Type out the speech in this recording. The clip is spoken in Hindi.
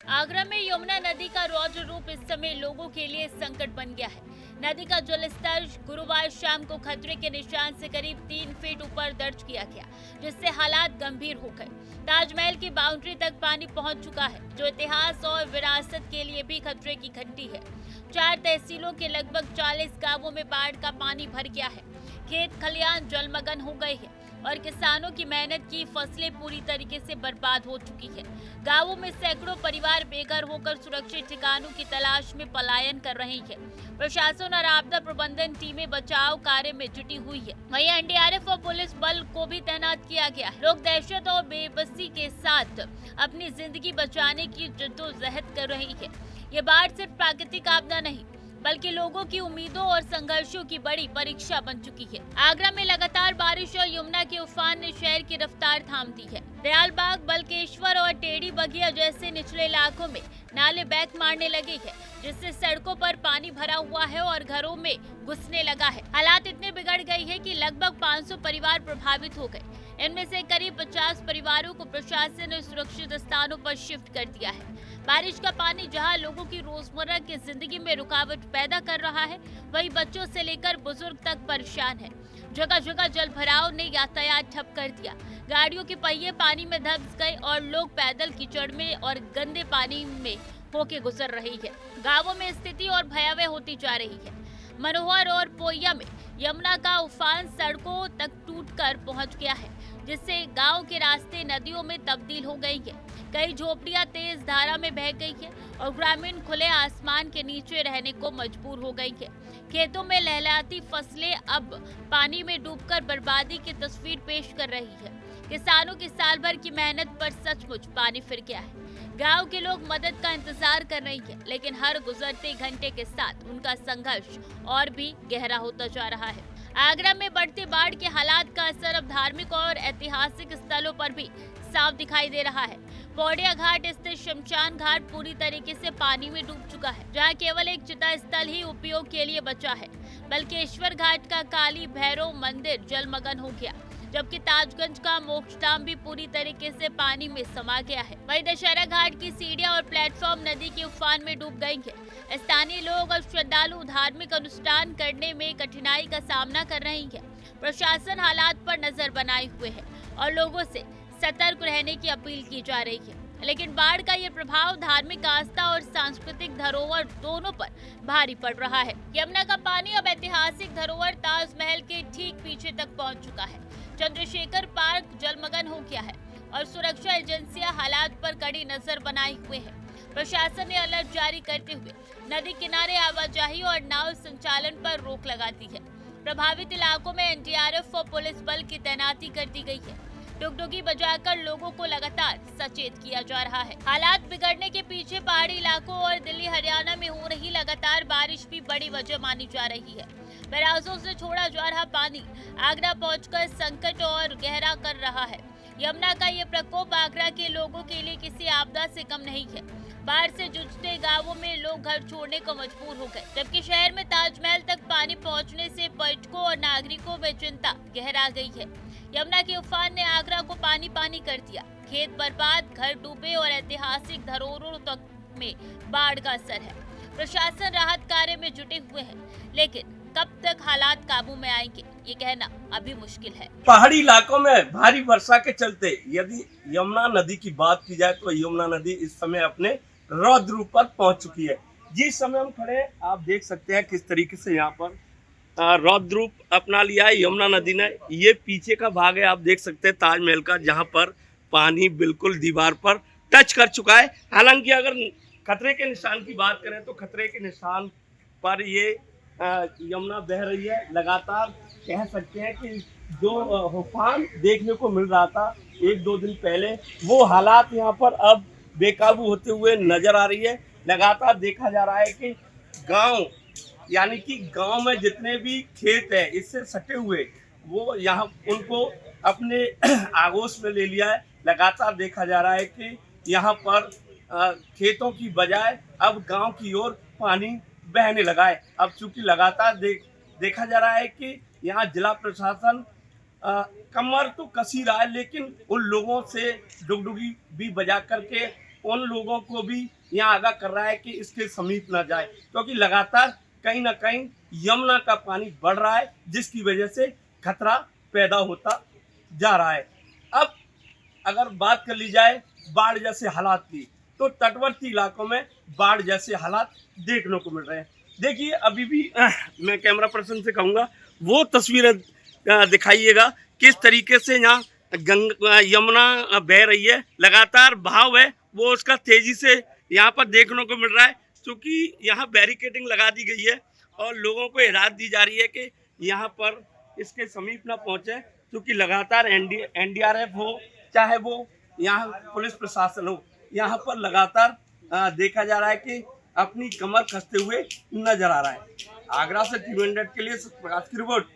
आगरा में यमुना नदी का रौद्र रूप इस समय लोगों के लिए संकट बन गया है। नदी का जलस्तर गुरुवार शाम को खतरे के निशान से करीब 3 फीट ऊपर दर्ज किया गया, जिससे हालात गंभीर हो गए। ताजमहल की बाउंड्री तक पानी पहुंच चुका है, जो इतिहास और विरासत के लिए भी खतरे की घंटी है। 4 तहसीलों के लगभग 40 गांवों में बाढ़ का पानी भर गया है। खेत खलियान जलमग्न हो गए हैं और किसानों की मेहनत की फसलें पूरी तरीके से बर्बाद हो चुकी है। गांवों में सैकड़ों परिवार बेघर होकर सुरक्षित ठिकानों की तलाश में पलायन कर रहे हैं। प्रशासन और आपदा प्रबंधन टीमें बचाव कार्य में जुटी हुई है। वहीं एनडीआरएफ और पुलिस बल को भी तैनात किया गया है। लोग दहशत और बेबसी के साथ अपनी जिंदगी बचाने की जद्दोजहद कर रहे हैं। ये बाढ़ सिर्फ प्राकृतिक आपदा नहीं, बल्कि लोगों की उम्मीदों और संघर्षों की बड़ी परीक्षा बन चुकी है। आगरा में लगातार बारिश और यमुना के उफान ने शहर की रफ्तार थाम दी है। दयालबाग, बलकेश्वर और टेढ़ी बगिया जैसे निचले इलाकों में नाले बैक मारने लगे हैं, जिससे सड़कों पर पानी भरा हुआ है और घरों में घुसने लगा है। हालात इतने बिगड़ गए हैं कि लगभग 500 परिवार प्रभावित हो गए। इनमें से करीब 50 परिवारों को प्रशासन ने सुरक्षित स्थानों पर शिफ्ट कर दिया है। बारिश का पानी जहां लोगों की रोजमर्रा की जिंदगी में रुकावट पैदा कर रहा है, वहीं बच्चों से लेकर बुजुर्ग तक परेशान है। जगह जगह जल भराव ने यातायात ठप कर दिया। गाड़ियों के पहिए पानी में धंस गए और लोग पैदल कीचड़ में और गंदे पानी में होके गुजर रही है। गांवों में स्थिति और भयावह होती जा रही है। मनोहर और पोइया में यमुना का उफान सड़कों तक टूटकर पहुंच गया है, जिससे गांव के रास्ते नदियों में तब्दील हो गई है। कई झोपड़ियां तेज धारा में बह गई है और ग्रामीण खुले आसमान के नीचे रहने को मजबूर हो गई है। खेतों में लहलहाती फसलें अब पानी में डूबकर बर्बादी की तस्वीर पेश कर रही है। किसानों की साल भर की मेहनत पर सचमुच पानी फिर गया है। गांव के लोग मदद का इंतजार कर रहे हैं, लेकिन हर गुजरते घंटे के साथ उनका संघर्ष और भी गहरा होता जा रहा है। आगरा में बढ़ते बाढ़ के हालात का असर अब धार्मिक और ऐतिहासिक स्थलों पर भी साफ दिखाई दे रहा है। पौड़िया घाट स्थित शमशान घाट पूरी तरीके से पानी में डूब चुका है, जहां केवल एक चिता स्थल ही उपयोग के लिए बचा है। बल्केश्वर घाट का काली भैरव मंदिर जलमग्न हो गया, जबकि ताजगंज का मोक्षधाम भी पूरी तरीके से पानी में समा गया है। वहीं दशहरा घाट की सीढ़ियां और प्लेटफॉर्म नदी के उफान में डूब गई है। स्थानीय लोग और श्रद्धालु धार्मिक अनुष्ठान करने में कठिनाई का सामना कर रहे हैं। प्रशासन हालात पर नजर बनाए हुए है और लोगों से सतर्क रहने की अपील की जा रही है, लेकिन बाढ़ का ये प्रभाव धार्मिक आस्था और सांस्कृतिक धरोहर दोनों पर भारी पड़ रहा है। यमुना का पानी अब ऐतिहासिक धरोहर ताजमहल के ठीक पीछे तक पहुंच चुका है। चंद्रशेखर पार्क जलमग्न हो गया है और सुरक्षा एजेंसियां हालात पर कड़ी नजर बनाए हुए हैं। प्रशासन ने अलर्ट जारी करते हुए नदी किनारे आवाजाही और नाव संचालन पर रोक लगा दी है। प्रभावित इलाकों में एनडीआरएफ और पुलिस बल की तैनाती कर दी गई है। डुगडुगी बजाकर लोगों को लगातार सचेत किया जा रहा है। हालात बिगड़ने के पीछे पहाड़ी इलाकों और दिल्ली हरियाणा में हो रही लगातार बारिश भी बड़ी वजह मानी जा रही है। बैराजों से छोड़ा जा रहा पानी आगरा पहुंचकर संकट और गहरा कर रहा है। यमुना का ये प्रकोप आगरा के लोगों के लिए किसी आपदा से कम नहीं है। बाढ़ से जूझते गांवों में लोग घर छोड़ने को मजबूर हो गए, जबकि शहर में ताजमहल तक पानी पहुंचने से पर्यटकों और नागरिकों में चिंता गहरा गई है। यमुना के उफान ने आगरा को पानी पानी कर दिया। खेत बर्बाद, घर डूबे और ऐतिहासिक धरोहरों तक में बाढ़ का असर है। प्रशासन राहत कार्य में जुटे हुए हैं, लेकिन कब तक हालात काबू में आएंगे, ये कहना अभी मुश्किल है। पहाड़ी इलाकों में भारी वर्षा के चलते यदि यमुना नदी की बात की जाए तो यमुना नदी इस समय अपने रौद्र रूप पर पहुंच चुकी है। जिस समय हम खड़े हैं, आप देख सकते हैं किस तरीके से यहाँ पर रौद्र रूप अपना लिया है यमुना नदी ने। ये पीछे का भाग है, आप देख सकते हैं ताजमहल का, जहाँ पर पानी बिल्कुल दीवार पर टच कर चुका है। हालांकि अगर खतरे के निशान की बात करें तो खतरे के निशान पर ये यमुना बह रही है। लगातार कह सकते हैं कि जो उफान देखने को मिल रहा था 1-2 दिन पहले, वो हालात यहाँ पर अब बेकाबू होते हुए नजर आ रही है। लगातार देखा जा रहा है कि गांव, यानी कि गांव में जितने भी खेत हैं इससे सटे हुए, वो यहाँ उनको अपने आगोश में ले लिया है। लगातार देखा जा रहा है कि यहाँ पर खेतों की बजाय अब गांव की ओर पानी बहने लगा है। अब चूंकि लगातार देखा जा रहा है कि यहाँ जिला प्रशासन कमर तो कस ही रहा है, लेकिन उन लोगों से डुगडुगी भी बजा करके उन लोगों को भी यहाँ आगाह कर रहा है कि इसके समीप ना जाए, क्योंकि लगातार कहीं ना कहीं यमुना का पानी बढ़ रहा है, जिसकी वजह से खतरा पैदा होता जा रहा है। अब अगर बात कर ली जाए बाढ़ जैसे हालात की, तो तटवर्ती इलाकों में बाढ़ जैसे हालात देखने को मिल रहे हैं। देखिए अभी भी मैं कैमरा पर्सन से कहूँगा वो तस्वीरें दिखाइएगा किस तरीके से यहाँ यमुना बह रही है, लगातार बहाव है वो उसका तेजी से यहाँ पर देखने को मिल रहा है, क्योंकि यहाँ बैरिकेडिंग लगा दी गई है और लोगों को हिदायत दी जा रही है कि यहाँ पर इसके समीप ना पहुँचे, क्योंकि लगातार एनडीआरएफ हो चाहे वो यहाँ पुलिस प्रशासन हो, यहाँ पर लगातार देखा जा रहा है कि अपनी कमर कसते हुए नजर आ रहा है। आगरा से टीवी 100 के लिए प्रकाश की रिपोर्ट।